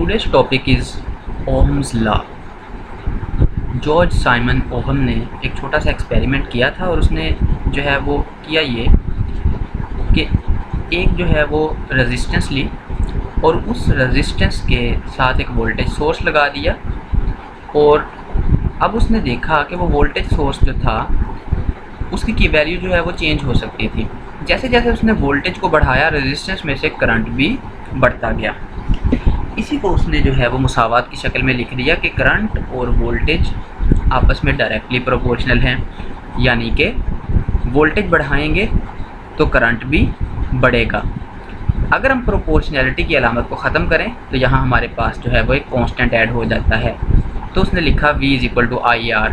Today's topic is Ohm's law. George Simon ohm ने एक छोटा सा एक्सपेरिमेंट किया था और उसने जो है वो किया ये कि एक जो है वो रेजिस्टेंस ली और उस रेजिस्टेंस के साथ एक वोल्टेज सोर्स लगा दिया और अब उसने देखा कि वो वोल्टेज सोर्स जो था उसकी की वैल्यू जो है वो चेंज हो सकती थी। जैसे जैसे उसने वोल्टेज को बढ़ाया रेजिस्टेंस में से करंट भी बढ़ता गया। इसी को उसने जो है वो मुसावात की शक्ल में लिख दिया कि करंट और वोल्टेज आपस में डायरेक्टली प्रोपोर्शनल हैं, यानी कि वोल्टेज बढ़ाएंगे तो करंट भी बढ़ेगा। अगर हम प्रोपोर्शनैलिटी की अलामत को ख़त्म करें तो यहाँ हमारे पास जो है वो एक कांस्टेंट ऐड हो जाता है। तो उसने लिखा V = IR।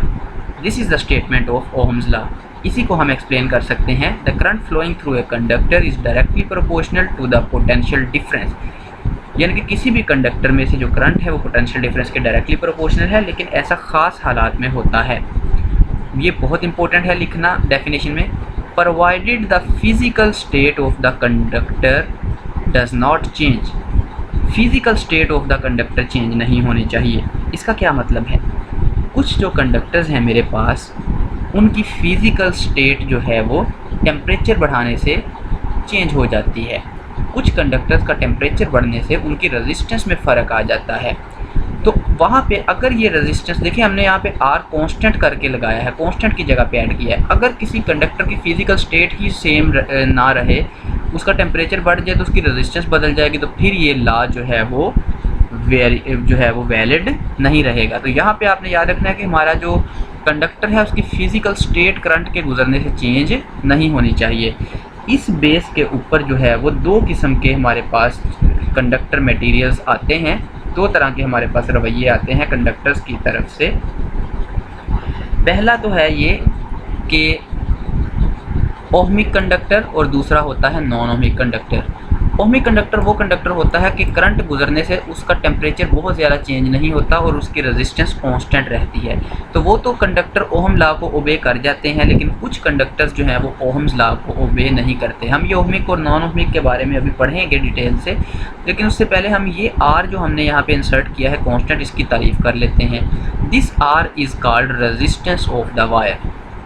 This is the statement of Ohm's law. इसी को हम एक्सप्लेन कर सकते हैं, the current flowing through a conductor is directly proportional to the potential difference. यानी कि किसी भी कंडक्टर में से जो करंट है वो पोटेंशियल डिफरेंस के डायरेक्टली प्रोपोर्शनल है, लेकिन ऐसा ख़ास हालात में होता है। ये बहुत इंपॉर्टेंट है लिखना डेफिनेशन में, provided the physical state of the conductor does not change. Physical state of the conductor change नहीं होनी चाहिए। इसका क्या मतलब है? कुछ जो कंडक्टर्स हैं मेरे पास उनकी फ़िज़िकल स्टेट जो है वो टेम्परेचर बढ़ाने से चेंज हो जाती है। कुछ कंडक्टर्स का टेम्परेचर बढ़ने से उनकी रेजिस्टेंस में फ़र्क आ जाता है। तो वहाँ पे अगर ये रेजिस्टेंस देखिए, हमने यहाँ पे R कांस्टेंट करके लगाया है, कांस्टेंट की जगह पे ऐड किया है। अगर किसी कंडक्टर की फ़िज़िकल स्टेट ही सेम ना रहे, उसका टेम्परेचर बढ़ जाए तो उसकी रेजिस्टेंस बदल जाएगी, तो फिर ये लॉ जो है वो वैलिड नहीं रहेगा। तो यहाँ पे आपने याद रखना है कि हमारा जो कंडक्टर है उसकी फ़िज़िकल स्टेट करंट के गुजरने से चेंज नहीं होनी चाहिए। इस बेस के ऊपर जो है वो दो किस्म के हमारे पास कंडक्टर मटेरियल्स आते हैं, दो तरह के हमारे पास रवैये आते हैं कंडक्टर्स की तरफ से। पहला तो है ये कि ओहमिक कंडक्टर और दूसरा होता है non ohmic conductor. Ohmic conductor वो कंडक्टर होता है कि करंट गुजरने से उसका टेम्परेचर बहुत ज़्यादा चेंज नहीं होता और उसकी रेजिस्टेंस कांस्टेंट रहती है। तो वो तो कंडक्टर ओहम लॉ को ओबे कर जाते हैं, लेकिन कुछ कंडक्टर्स जो हैं वो ओहम्स लॉ को ओबे नहीं करते। हम ये ओहमिक और नॉन ओहमिक के बारे में अभी पढ़ेंगे डिटेल से, लेकिन उससे पहले हम ये R जो हमने यहाँ पे इंसर्ट किया है कांस्टेंट, इसकी तारीफ़ कर लेते हैं। This R is called resistance of the wire.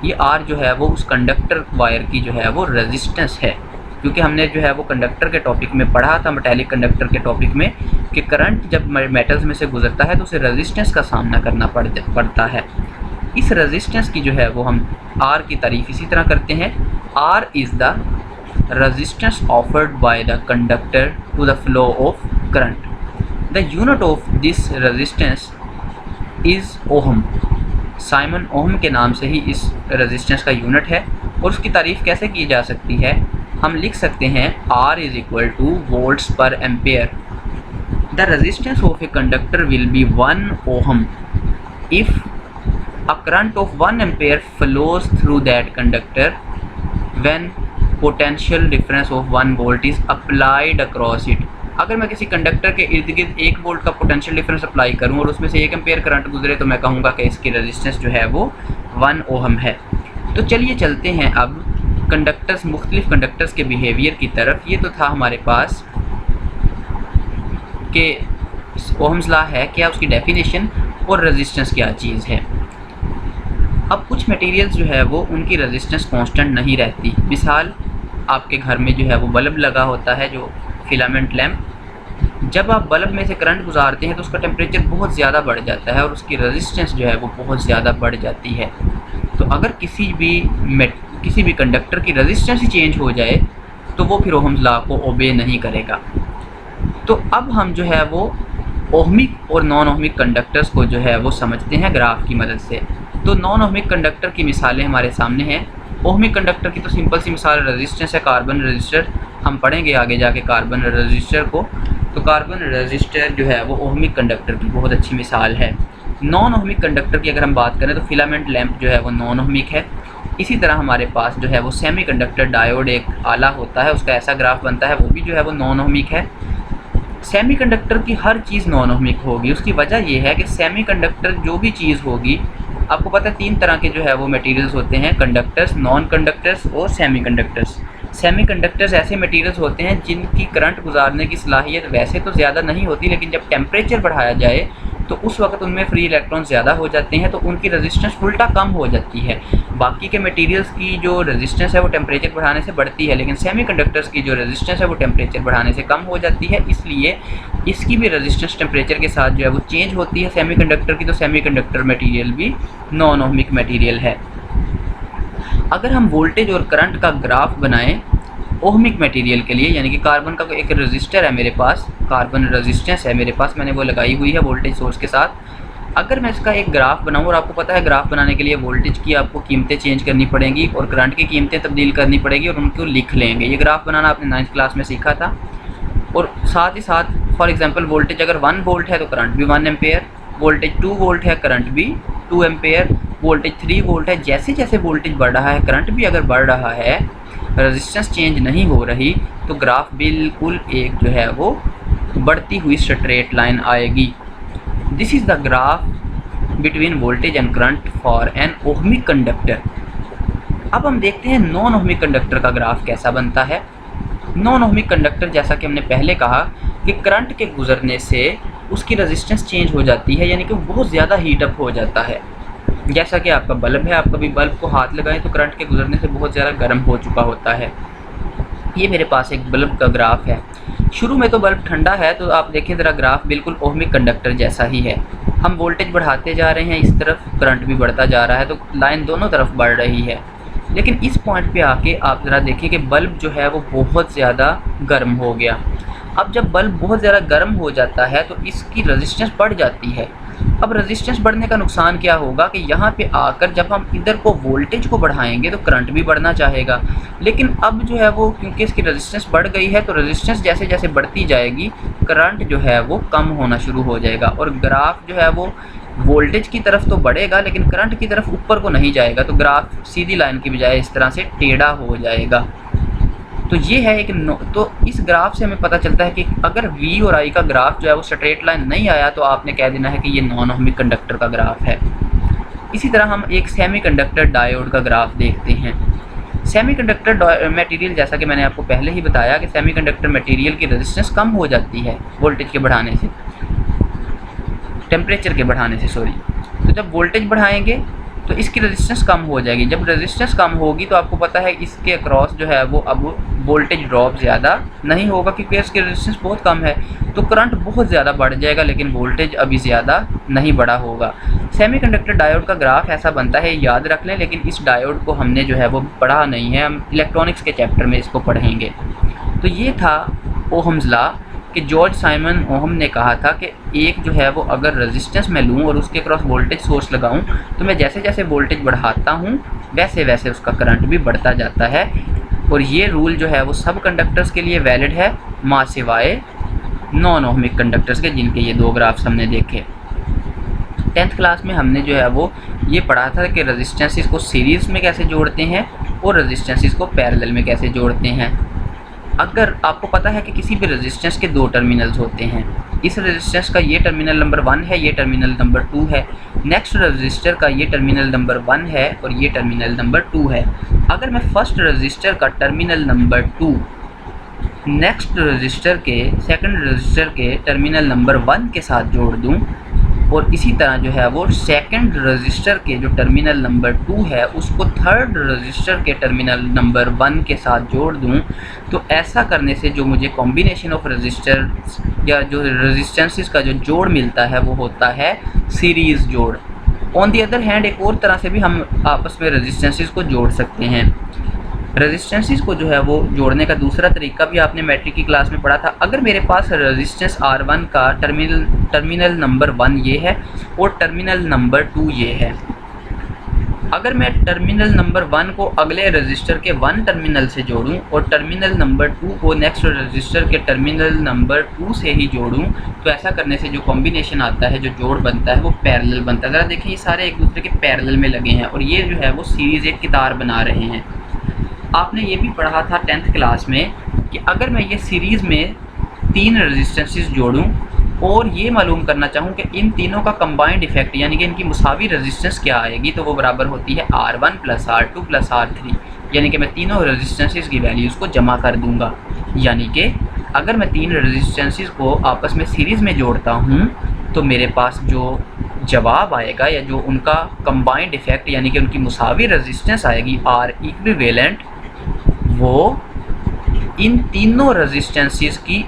ये R जो है वो उस कंडक्टर वायर की जो है वो रेजिस्टेंस है, क्योंकि हमने जो है वो कंडक्टर के टॉपिक में पढ़ा था, मेटालिक कंडक्टर के टॉपिक में, कि करंट जब मेटल्स में से गुजरता है तो उसे रेजिस्टेंस का सामना करना पड़ता है। इस रेजिस्टेंस की जो है वो हम R की तारीफ़ इसी तरह करते हैं, R is the resistance offered by the conductor to the flow of current. The unit of this resistance is ohm. Simon Ohm के नाम से ही इस रेजिस्टेंस का यूनिट है। और उसकी तारीफ़ कैसे की जा सकती है? हम लिख सकते हैं R = volts per ampere. The resistance of a conductor will be 1 ohm if a current of 1 ampere flows through that conductor when potential difference of 1 volt is applied across it. अगर मैं किसी कंडक्टर के इर्द गिर्द 1 volt का potential difference apply करूं और उसमें से 1 एम्पेयर करंट गुजरे तो मैं कहूँगा कि इसकी रेजिस्टेंस जो है वो 1 ओहम है। तो चलिए चलते हैं अब कंडक्टर्स, मुख्तलिफ कंडक्टर्स के बिहेवियर की तरफ। ये तो था हमारे पास कि ओहम्स लॉ है क्या, उसकी डेफिनेशन और रेजिस्टेंस क्या चीज़ है। अब कुछ मटेरियल्स जो है वो उनकी रेजिस्टेंस कांस्टेंट नहीं रहती। मिसाल, आपके घर में जो है वो बल्ब लगा होता है, जो फिलामेंट लैम्प। जब आप बल्ब में से करंट गुजारते हैं तो उसका टेम्परेचर बहुत ज़्यादा बढ़ जाता है और उसकी रेजिस्टेंस जो है वो बहुत ज़्यादा बढ़ जाती है। तो अगर किसी भी कंडक्टर की रेजिस्टेंस ही चेंज हो जाए तो वो फिर ओहम्स लॉ को ओबे नहीं करेगा। तो अब हम जो है वो ओहमिक और नॉन ओहमिक कंडक्टर्स को जो है वो समझते हैं ग्राफ की मदद से। तो नॉन ओहमिक कंडक्टर की मिसालें हमारे सामने हैं। ओहमिक कंडक्टर की तो सिंपल सी मिसाल रेजिस्टेंस है, कार्बन रजिस्टर। हम पढ़ेंगे आगे जाके कार्बन रजिस्टर को। तो कार्बन रजिस्टर जो है वो ओहमिक कंडक्टर की बहुत अच्छी मिसाल है। नॉन ओहमिक कंडक्टर की अगर हम बात करें तो फिलामेंट लैम्प जो है वो नॉन ओहमिक है। इसी तरह हमारे पास जो है वो सेमीकंडक्टर डायोड एक आला होता है, उसका ऐसा ग्राफ बनता है, वो भी जो है वो नॉन ओहमिक है। सेमीकंडक्टर की हर चीज़ नॉन ओहमिक होगी। उसकी वजह यह है कि सेमीकंडक्टर जो भी चीज़ होगी, आपको पता है 3 तरह के जो है वो मटेरियल्स होते हैं, कंडक्टर्स, नॉन कंडक्टर्स और सेमीकंडक्टर्स। सेमीकंडक्टर्स ऐसे मटेरियल्स होते हैं जिनकी करंट गुजारने की सलाहियत वैसे तो ज़्यादा नहीं होती, लेकिन जब टेम्परेचर बढ़ाया जाए तो उस वक्त उनमें फ्री इलेक्ट्रॉन ज़्यादा हो जाते हैं, तो उनकी रेजिस्टेंस उल्टा कम हो जाती है। बाकी के मटेरियल्स की जो रेजिस्टेंस है वो टेम्परेचर बढ़ाने से बढ़ती है, लेकिन सेमीकंडक्टर्स की जो रेजिस्टेंस है वो टेम्परेचर बढ़ाने से कम हो जाती है, इसलिए इसकी भी रेजिस्टेंस टेम्परेचर के साथ जो है वो चेंज होती है सेमीकंडक्टर की। तो सेमीकंडक्टर मटेरियल भी नॉन ओहमिक मटेरियल है। अगर हम वोल्टेज और करंट का ग्राफ बनाएं ओहमिक मटेरियल के लिए, यानी कि कार्बन का एक रजिस्टर है मेरे पास, कार्बन रेजिस्टेंस है मेरे पास, मैंने वो लगाई हुई है वोल्टेज सोर्स के साथ। अगर मैं इसका एक ग्राफ बनाऊं, और आपको पता है ग्राफ बनाने के लिए वोल्टेज की आपको कीमतें चेंज करनी पड़ेंगी और करंट की कीमतें तब्दील करनी पड़ेगी, और उनको लिख लेंगे। ये ग्राफ बनाना आपने 9th क्लास में सीखा था। और साथ ही साथ फॉर एग्जांपल वोल्टेज अगर 1 वोल्ट है तो करंट भी 1 एम्पेयर, वोल्टेज 2 वोल्ट है करंट भी 2 एम्पेयर, वोल्टेज 3 वोल्ट है। जैसे जैसे वोल्टेज बढ़ रहा है करंट भी अगर बढ़ रहा है, रेजिस्टेंस चेंज नहीं हो रही, तो ग्राफ बिल्कुल एक जो है वो बढ़ती हुई स्ट्रेट लाइन आएगी। This is the graph between voltage and current for an ohmic conductor. अब हम देखते हैं नॉन ओहमिक कंडक्टर का ग्राफ कैसा बनता है। नॉन ओहमिक कंडक्टर, जैसा कि हमने पहले कहा कि करंट के गुजरने से उसकी रेजिस्टेंस चेंज हो जाती है, यानी कि बहुत ज़्यादा हीट अप हो जाता है। जैसा कि आपका बल्ब है, आप कभी बल्ब को हाथ लगाएं तो करंट के गुजरने से बहुत ज़्यादा गर्म हो चुका होता है। ये मेरे पास एक बल्ब का ग्राफ है। शुरू में तो बल्ब ठंडा है, तो आप देखें ज़रा ग्राफ बिल्कुल ओहमिक कंडक्टर जैसा ही है। हम वोल्टेज बढ़ाते जा रहे हैं इस तरफ, करंट भी बढ़ता जा रहा है, तो लाइन दोनों तरफ बढ़ रही है। लेकिन इस पॉइंट पे आके आप ज़रा देखें कि बल्ब जो है वो बहुत ज़्यादा गर्म हो गया। अब जब बल्ब बहुत ज़्यादा गर्म हो जाता है तो इसकी रेजिस्टेंस बढ़ जाती है। अब रेजिस्टेंस बढ़ने का नुकसान क्या होगा कि यहाँ पे आकर जब हम इधर को वोल्टेज को बढ़ाएंगे तो करंट भी बढ़ना चाहेगा, लेकिन अब जो है वो क्योंकि इसकी रेजिस्टेंस बढ़ गई है, तो रेजिस्टेंस जैसे जैसे बढ़ती जाएगी करंट जो है वो कम होना शुरू हो जाएगा, और ग्राफ जो है वो वोल्टेज की तरफ तो बढ़ेगा लेकिन करंट की तरफ ऊपर को नहीं जाएगा। तो ग्राफ सीधी लाइन की बजाय इस तरह से टेढ़ा हो जाएगा। तो ये है एक तो इस ग्राफ से हमें पता चलता है कि अगर V और I का ग्राफ जो है वो स्ट्रेट लाइन नहीं आया तो आपने कह देना है कि ये नॉन ओहमिक कंडक्टर का ग्राफ है। इसी तरह हम एक सेमीकंडक्टर डायोड का ग्राफ देखते हैं। सेमीकंडक्टर मटेरियल, जैसा कि मैंने आपको पहले ही बताया कि सेमीकंडक्टर मटेरियल की रेजिस्टेंस कम हो जाती है वोल्टेज के बढ़ाने से, टेम्परेचर के बढ़ाने से सॉरी। तो जब वोल्टेज बढ़ाएंगे तो इसकी रेजिस्टेंस कम हो जाएगी। जब रेजिस्टेंस कम होगी तो आपको पता है इसके अक्रॉस जो है वो अब वोल्टेज ड्रॉप ज़्यादा नहीं होगा क्योंकि इसकी रेजिस्टेंस बहुत कम है, तो करंट बहुत ज़्यादा बढ़ जाएगा लेकिन वोल्टेज अभी ज़्यादा नहीं बढ़ा होगा। सेमीकंडक्टर डायोड का ग्राफ ऐसा बनता है, याद रख लें, लेकिन इस डायोड को हमने जो है वो पढ़ा नहीं है, हम इलेक्ट्रॉनिक्स के चैप्टर में इसको पढ़ेंगे। तो ये था ओहम्स लॉ कि जॉर्ज साइमन ओहम ने कहा था कि एक जो है वो अगर रेजिस्टेंस मैं लूँ और उसके क्रॉस वोल्टेज सोर्स लगाऊँ तो मैं जैसे जैसे वोल्टेज बढ़ाता हूँ वैसे वैसे उसका करंट भी बढ़ता जाता है। और ये रूल जो है वो सब कंडक्टर्स के लिए वैलिड है माँ सिवाय नॉन ओहमिक कंडक्टर्स के, जिनके ये दो ग्राफ्स हमने देखे। 10th क्लास में हमने जो है वो ये पढ़ा था कि रेजिस्टेंसेस को सीरीज़ में कैसे जोड़ते हैं और रेजिस्टेंसेस को पैरेलल में कैसे जोड़ते हैं। अगर आपको पता है कि किसी भी रेजिस्टेंस के दो टर्मिनल्स होते हैं, इस रेजिस्टेंस का ये टर्मिनल नंबर 1 है, ये टर्मिनल नंबर 2 है, नेक्स्ट रेजिस्टर का ये टर्मिनल नंबर 1 है और ये टर्मिनल नंबर 2 है। अगर मैं फर्स्ट रेजिस्टर का टर्मिनल नंबर 2 नेक्स्ट रेजिस्टर के सेकंड रेजिस्टर के टर्मिनल नंबर 1 के साथ जोड़ दूं और इसी तरह जो है वो सेकंड रजिस्टर के जो टर्मिनल नंबर 2 है उसको थर्ड रजिस्टर के टर्मिनल नंबर 1 के साथ जोड़ दूं, तो ऐसा करने से जो मुझे कॉम्बिनेशन ऑफ रजिस्टर या जो रेजिस्टेंसेस का जो जोड़ मिलता है वो होता है सीरीज़ जोड़। ऑन दी अदर हैंड एक और तरह से भी हम आपस में रेजिस्टेंसेस को जोड़ सकते हैं। रेजिस्टेंसेस को जो है वो जोड़ने का दूसरा तरीका भी आपने मैट्रिक की क्लास में पढ़ा था। अगर मेरे पास रेजिस्टेंस R1 का टर्मिनल नंबर 1 ये है और टर्मिनल नंबर 2 ये है, अगर मैं टर्मिनल नंबर 1 को अगले रजिस्टर के 1 टर्मिनल से जोड़ूं और टर्मिनल नंबर 2 को नेक्स्ट रजिस्टर के टर्मिनल नंबर 2 से ही जोड़ूं, तो ऐसा करने से जो कॉम्बिनेशन आता है, जो जोड़ बनता है वो पैरेलल बनता है। ज़रा देखिए ये सारे एक दूसरे के पैरेलल में लगे हैं और ये जो है वो सीरीज़ एक कितार बना रहे हैं। आपने ये भी पढ़ा था 10th क्लास में कि अगर मैं ये सीरीज़ में 3 रेजिस्टेंसेस जोड़ूं और ये मालूम करना चाहूँ कि इन तीनों का कंबाइंड इफेक्ट यानी कि इनकी मुसावी रेजिस्टेंस क्या आएगी, तो वो बराबर होती है R1 + R2 + R3। यानी कि मैं तीनों रेजिस्टेंसेस की वैल्यूज़ को जमा कर दूंगा। यानी कि अगर मैं तीन रेजिस्टेंसेस को आपस में सीरीज़ में जोड़ता हूँ तो मेरे पास जो जवाब आएगा या जो उनका कंबाइंड इफेक्ट यानी कि उनकी मुसावी रेजिस्टेंस आएगी आर इक्विवेलेंट, वो इन तीनों रेजिस्टेंसेस की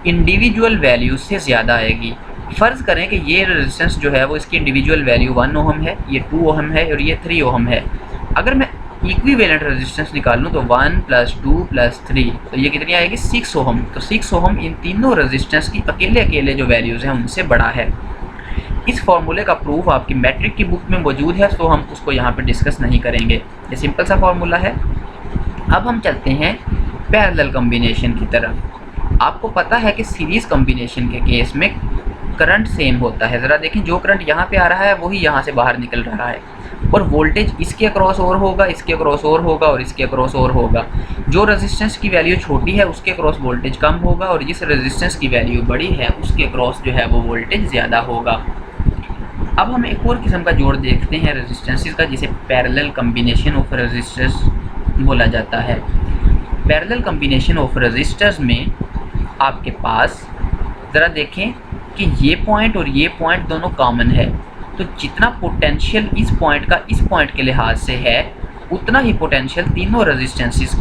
इंडिविजुअल वैल्यू से ज़्यादा आएगी। फ़र्ज़ करें कि ये रेजिस्टेंस जो है वो इसकी इंडिविजुअल वैल्यू 1 ओहम है, ये 2 ओहम है और ये 3 ओहम है। अगर मैं इक्विवेलेंट रेजिस्टेंस निकाल लूँ तो 1 + 2 + 3 तो ये कितनी आएगी 6 ओहम। तो 6 ओहम इन तीनों रेजिस्टेंस की अकेले अकेले जो वैल्यूज़ हैं उनसे बड़ा है। इस फार्मूले का प्रूफ आपकी मैट्रिक की बुक में मौजूद है, तो हम उसको यहाँ पे डिस्कस नहीं करेंगे। ये सिंपल सा फार्मूला है। अब हम चलते हैं पैरेलल कॉम्बिनेशन की तरफ। आपको पता है कि सीरीज़ कॉम्बिनेशन के केस में करंट सेम होता है। ज़रा देखें, जो करंट यहाँ पे आ रहा है वही यहाँ से बाहर निकल रहा है और वोल्टेज इसके अक्रॉस और होगा, इसके अक्रॉस और होगा और इसके अक्रॉस और होगा। जो रेजिस्टेंस की वैल्यू छोटी है उसके अक्रॉस वोल्टेज कम होगा और जिस रेजिस्टेंस की वैल्यू बड़ी है उसके अक्रॉस जो है वो वोल्टेज ज़्यादा होगा। अब हम एक और किस्म का जोड़ देखते हैं रेजिस्टेंसेस का, जिसे पैरेलल कॉम्बिनेशन ऑफ रेजिस्टर्स बोला जाता है। पैरेलल कॉम्बिनेशन ऑफ रेजिस्टर्स में आपके पास ज़रा देखें कि ये पॉइंट और ये पॉइंट दोनों कॉमन है, तो जितना पोटेंशियल इस पॉइंट का इस पॉइंट के लिहाज से है उतना ही पोटेंशियल तीनों रेजिस्टेंसेस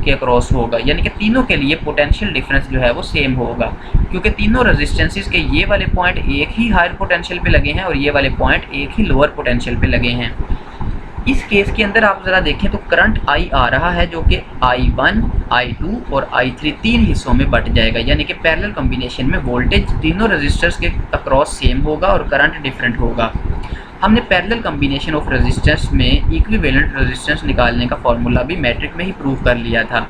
के अक्रॉस होगा। यानी कि तीनों के लिए पोटेंशियल डिफरेंस जो है वो सेम होगा, क्योंकि तीनों रेजिस्टेंसेस के ये वाले पॉइंट एक ही हायर पोटेंशियल पे लगे हैं और ये वाले पॉइंट एक ही लोअर पोटेंशियल पे लगे हैं। इस केस के अंदर आप ज़रा देखें तो करंट I आ रहा है जो कि I1, I2 और I3 तीन हिस्सों में बट जाएगा। यानी कि पैरेलल कॉम्बिनेशन में वोल्टेज तीनों रेजिस्टर्स के अक्रॉस सेम होगा और करंट डिफरेंट होगा। हमने पैरेलल कॉम्बिनेशन ऑफ रेजिस्टेंस में इक्विवेलेंट रेजिस्टेंस निकालने का फार्मूला भी मैट्रिक में ही प्रूव कर लिया था।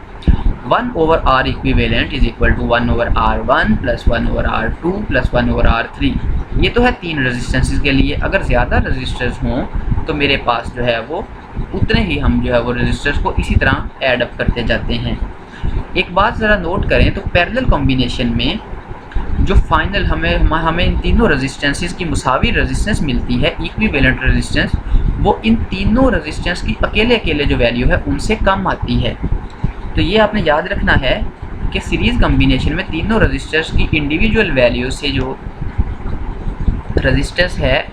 1/R equivalent is equal to 1/R1 + 1/R2 + 1/R3। ये तो है तीन रेजिस्टेंसेस के लिए। अगर ज़्यादा रेजिस्टर्स हों तो मेरे पास जो है वो उतने ही हम जो है वो रेजिस्टर्स को इसी तरह ऐड अप करते जाते हैं। एक बात ज़रा नोट करें तो पैरेलल कॉम्बिनेशन में जो फाइनल हमें इन तीनों रेजिस्टेंसेस की मुसावी रेजिस्टेंस मिलती है, इक्विवेलेंट रेजिस्टेंस, वो इन तीनों रेजिस्टेंस की अकेले अकेले जो वैल्यू है उनसे कम आती है। तो ये आपने याद रखना है कि सीरीज़ कॉम्बिनेशन में तीनों रेजिस्टर्स की इंडिविजुअल वैल्यू से जो रेजिस्टेंस है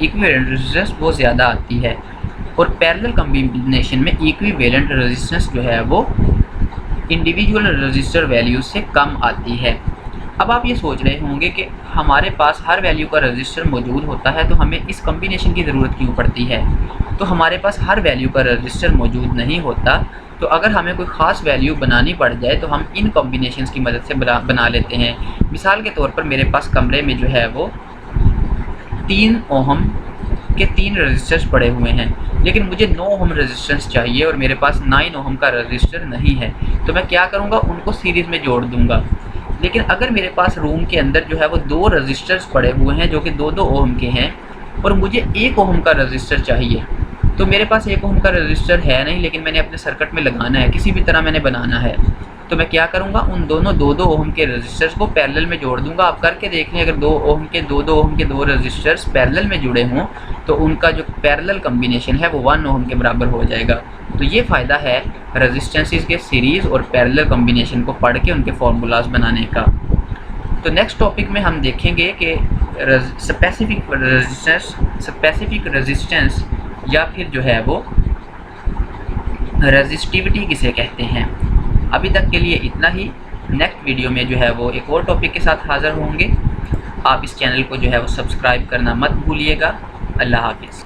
इक्विवेलेंट रेजिस्टेंस वो ज़्यादा आती है और पैरेलल कॉम्बिनेशन में इक्विवेलेंट रेजिस्टेंस जो है वो इंडिविजुअल रेजिस्टर वैल्यू से कम आती है। अब आप ये सोच रहे होंगे कि हमारे पास हर वैल्यू का रजिस्टर मौजूद होता है तो हमें इस कॉम्बिनेशन की ज़रूरत क्यों पड़ती है। तो हमारे पास हर वैल्यू का रजिस्टर मौजूद नहीं होता, तो अगर हमें कोई ख़ास वैल्यू बनानी पड़ जाए तो हम इन कॉम्बिनेशंस की मदद से बना लेते हैं। मिसाल के तौर पर मेरे पास कमरे में जो है वो 3 ओहम के 3 रजिस्टर्स पड़े हुए हैं, लेकिन मुझे 9 ओहम रेजिस्टेंस चाहिए और मेरे पास 9 ओहम का रजिस्टर नहीं है। तो मैं क्या करूँगा, उनको सीरीज़ में जोड़ दूँगा। लेकिन अगर मेरे पास रूम के अंदर जो है वो 2 रजिस्टर्स पड़े हुए हैं जो कि 2-2 ओहम के हैं और मुझे 1 ओहम का रजिस्टर चाहिए, तो मेरे पास 1 ओहम का रजिस्टर है नहीं, लेकिन मैंने अपने सर्किट में लगाना है, किसी भी तरह मैंने बनाना है। तो मैं क्या करूँगा, उन दोनों 2-2 ओहम के रजिस्टर्स को पैरेलल में जोड़ दूँगा। आप करके देख लें, अगर 2 ओहम के 2-2 ओहम के 2 रजिस्टर्स पैरेलल में जुड़े हों तो उनका जो पैरेलल कॉम्बिनेशन है वो 1 ओहम के बराबर हो जाएगा। तो ये फ़ायदा है रेजिस्टेंसेस के सीरीज़ और पैरेलल कॉम्बिनेशन को पढ़ के उनके फार्मूलाज बनाने का। तो नेक्स्ट टॉपिक में हम देखेंगे कि स्पेसिफिक रेजिस्टेंस या फिर जो है वो रेजिस्टिविटी किसे कहते हैं। अभी तक के लिए इतना ही। नेक्स्ट वीडियो में जो है वो एक और टॉपिक के साथ हाज़िर होंगे। आप इस चैनल को जो है वो सब्सक्राइब करना मत भूलिएगा। अल्लाह हाफ़िज़।